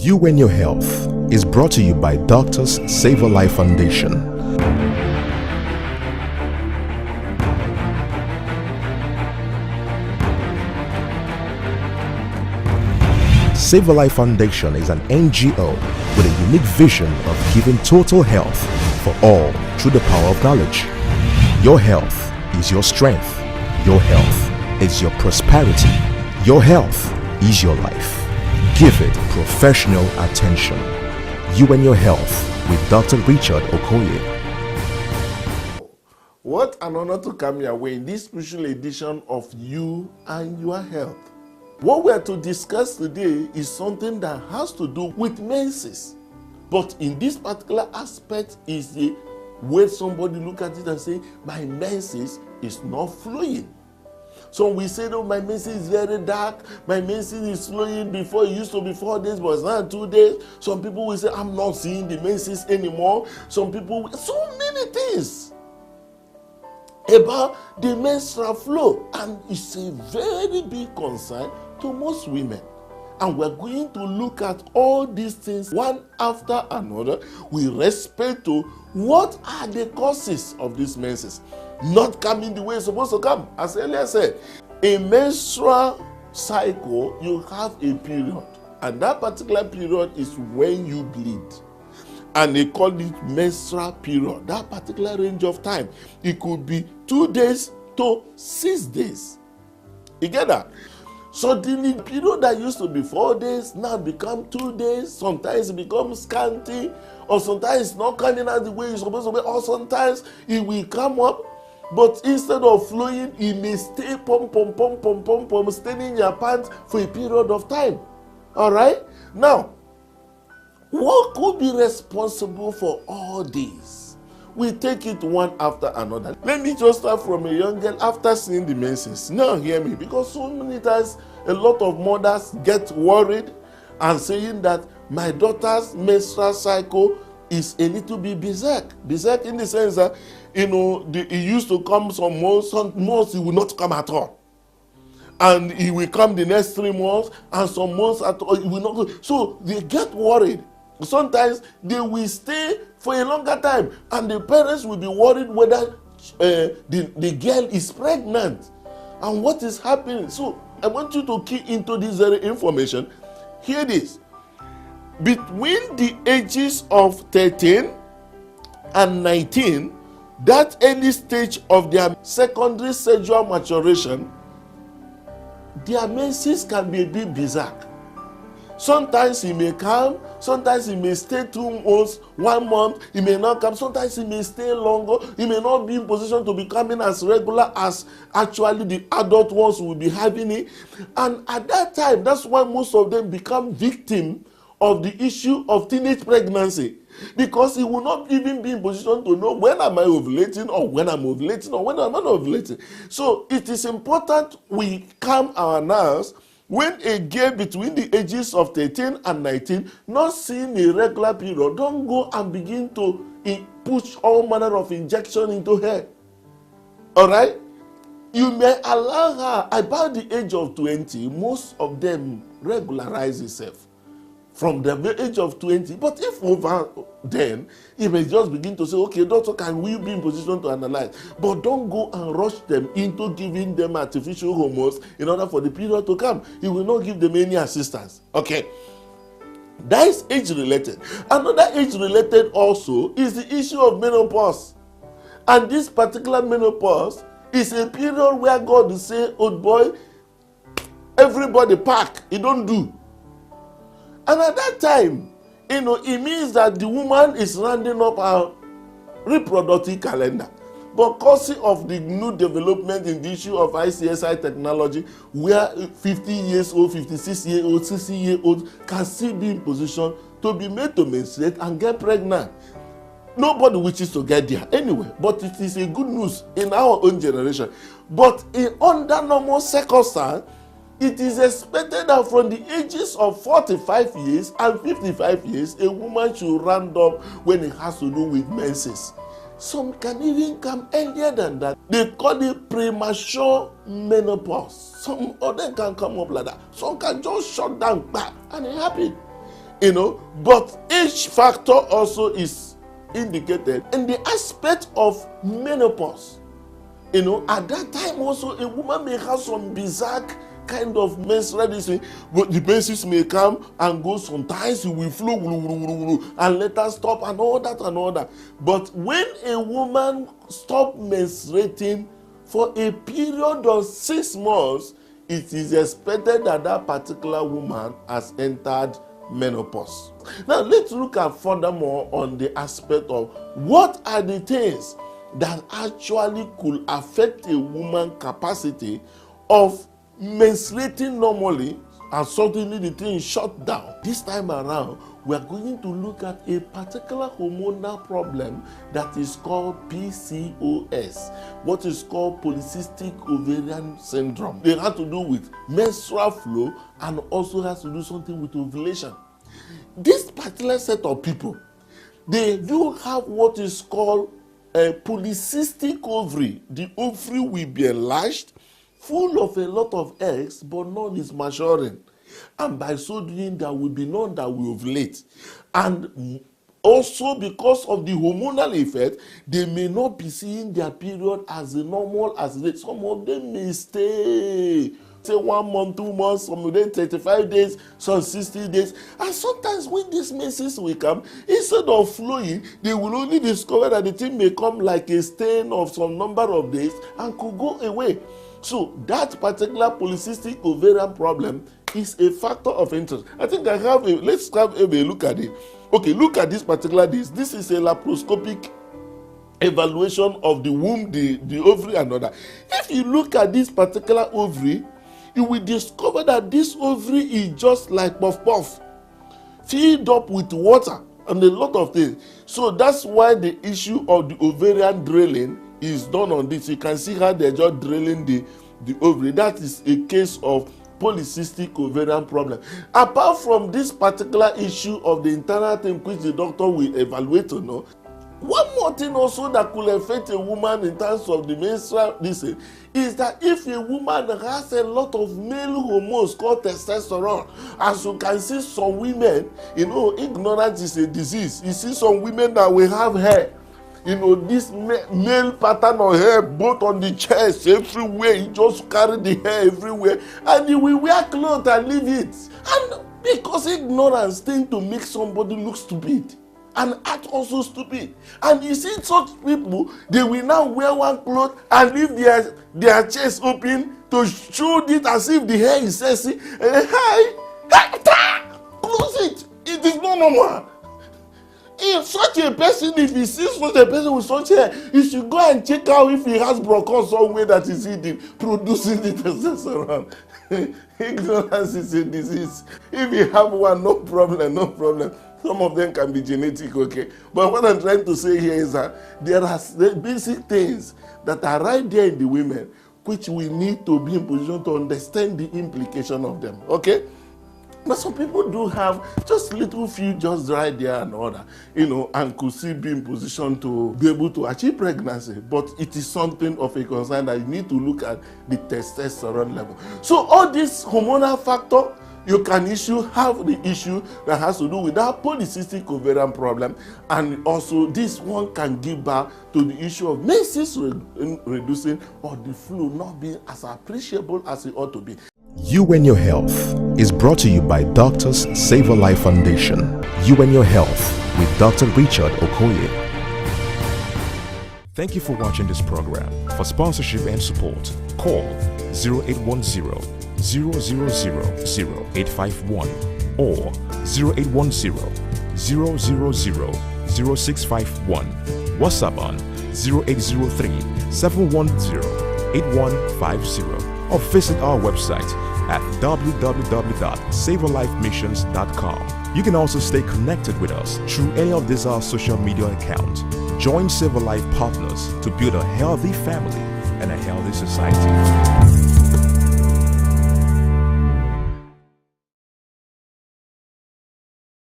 You and Your Health is brought to you by Doctors Save a Life Foundation. Save a Life Foundation is an NGO with a unique vision of giving total health for all through the power of knowledge. Your health is your strength. Your health is your prosperity. Your health is your life. Give it professional attention. You and Your Health with Dr. Richard Okoye. What an honor to come your way in this special edition of You and Your Health. What we are to discuss today is something that has to do with menses. But in this particular aspect is the way somebody look at it and say, my menses is not flowing. So we say, no, my menses is very dark. My menses is flowing. Before it used to be 4 days, but it's now 2 days. Some people will say, I'm not seeing the menses anymore. Some people, so many things about the menstrual flow. And it's a very big concern to most women. And we're going to look at all these things one after another with respect to what are the causes of these menses not coming the way it's supposed to come. As earlier said, a menstrual cycle, you have a period. And that particular period is when you bleed. And they call it menstrual period. That particular range of time. It could be 2 days to 6 days. You get that? So the period that used to be 4 days now become 2 days. Sometimes it becomes scanty, or sometimes it's not coming out the way it's supposed to be, or sometimes it will come up, but instead of flowing, it may stay staying in your pants for a period of time. All right? Now, what could be responsible for all these? We take it one after another. Let me just start from a young girl after seeing the menses. Now hear me, because so many times a lot of mothers get worried and saying that my daughter's menstrual cycle is a little bit berserk. Berserk in the sense that, it used to come some months it will not come at all. And it will come the next 3 months, and some months at all, it will not go. So they get worried. Sometimes they will stay for a longer time, and the parents will be worried whether the girl is pregnant and what is happening. So I want you to key into this very information. Hear this. Between the ages of 13 and 19, that early stage of their secondary sexual maturation, their menses can be a bit berserk. Sometimes it may come, sometimes it may stay 2 months, 1 month, it may not come, sometimes it may stay longer, it may not be in position to be coming as regular as actually the adult ones will be having it. And at that time, that's why most of them become victim of the issue of teenage pregnancy, because he will not even be in position to know when am I ovulating, or when I'm ovulating, or when I'm not ovulating. So it is important we calm our nerves when a girl between the ages of 13 and 19 not seeing a regular period. Don't go and begin to push all manner of injection into her. All right? You may allow her about the age of 20, most of them regularize itself from the age of 20. But if over then, you may just begin to say, okay, doctor, can we be in position to analyze? But don't go and rush them into giving them artificial hormones in order for the period to come. You will not give them any assistance. Okay. That is age-related. Another age-related also is the issue of menopause. And this particular menopause is a period where God will say, old boy, everybody pack, it don't do. And at that time, it means that the woman is rounding up her reproductive calendar. But because of the new development in the issue of ICSI technology, where 50 years old, 56 years old, 60 years old can still be in position to be made to menstruate and get pregnant. Nobody wishes to get there anyway, but it is a good news in our own generation. But under normal circumstances, it is expected that from the ages of 45 years and 55 years, a woman should round up when it has to do with menses. Some can even come earlier than that. They call it premature menopause. Some of them can come up like that. Some can just shut down back, and it happens. But each factor also is indicated in the aspect of menopause. At that time also, a woman may have some bizarre kind of menstrual disease, but the menses may come and go. Sometimes it will flow and later stop and all that. But when a woman stops menstruating for a period of 6 months, it is expected that that particular woman has entered menopause. Now let's look at furthermore on the aspect of what are the things that actually could affect a woman's capacity of menstruating normally, and suddenly the thing is shut down. This time around, we are going to look at a particular hormonal problem that is called PCOS, what is called polycystic ovarian syndrome. It has to do with menstrual flow and also has to do something with ovulation. This particular set of people, they do have what is called a polycystic ovary. The ovary will be enlarged, full of a lot of eggs, but none is maturing. And by so doing, there will be none that will ovulate. And also because of the hormonal effect, they may not be seeing their period as normal as it is. Some of them may stay, say 1 month, 2 months, some of them 35 days, some 60 days. And sometimes when these menses will come, instead of flowing, they will only discover that the thing may come like a stain of some number of days and could go away. So that particular polycystic ovarian problem is a factor of interest. I think let's have a look at it. Okay, look at this particular this. This is a laparoscopic evaluation of the womb, the ovary and all that. If you look at this particular ovary, you will discover that this ovary is just like puff puff, filled up with water and a lot of things. So that's why the issue of the ovarian drilling is done on this. You can see how they're just drilling the ovary. That is a case of polycystic ovarian problem. Apart from this particular issue of the internal thing which the doctor will evaluate to know, one more thing also that could affect a woman in terms of the menstrual disease is that if a woman has a lot of male hormones called testosterone, as you can see some women, ignorance is a disease. You see some women that will have hair, this male pattern of hair both on the chest, everywhere. He just carry the hair everywhere and he will wear clothes and leave it. And because ignorance tends to make somebody look stupid and act also stupid. And you see such people, they will now wear one cloth and leave their chest open to show it as if the hair is sexy. Close it. It is not normal. If such a person, if he sees such a person with such hair, he should go and check out if he has bronchos somewhere that is eating, producing the testosterone. Ignorance is a disease. If you have one, no problem. Some of them can be genetic, okay? But what I'm trying to say here is that there are basic things that are right there in the women, which we need to be in position to understand the implication of them, okay? But some people do have just little few just right there and all that, and could still be in position to be able to achieve pregnancy. But it is something of a concern that you need to look at the testosterone level. So all these hormonal factors, you can have the issue that has to do with that polycystic ovarian problem, and also this one can give birth to the issue of menses reducing or the flow not being as appreciable as it ought to be. You and Your Health is brought to you by Doctors Save a Life Foundation. You and Your Health with Dr. Richard Okoye. Thank you for watching this program. For sponsorship and support, call 0810-000-0851 or 0810-000-0651. WhatsApp on 0803-710-8150 or visit our website at www.savealifemissions.com. You can also stay connected with us through any of these our social media accounts. Join Save a Life partners to build a healthy family and a healthy society.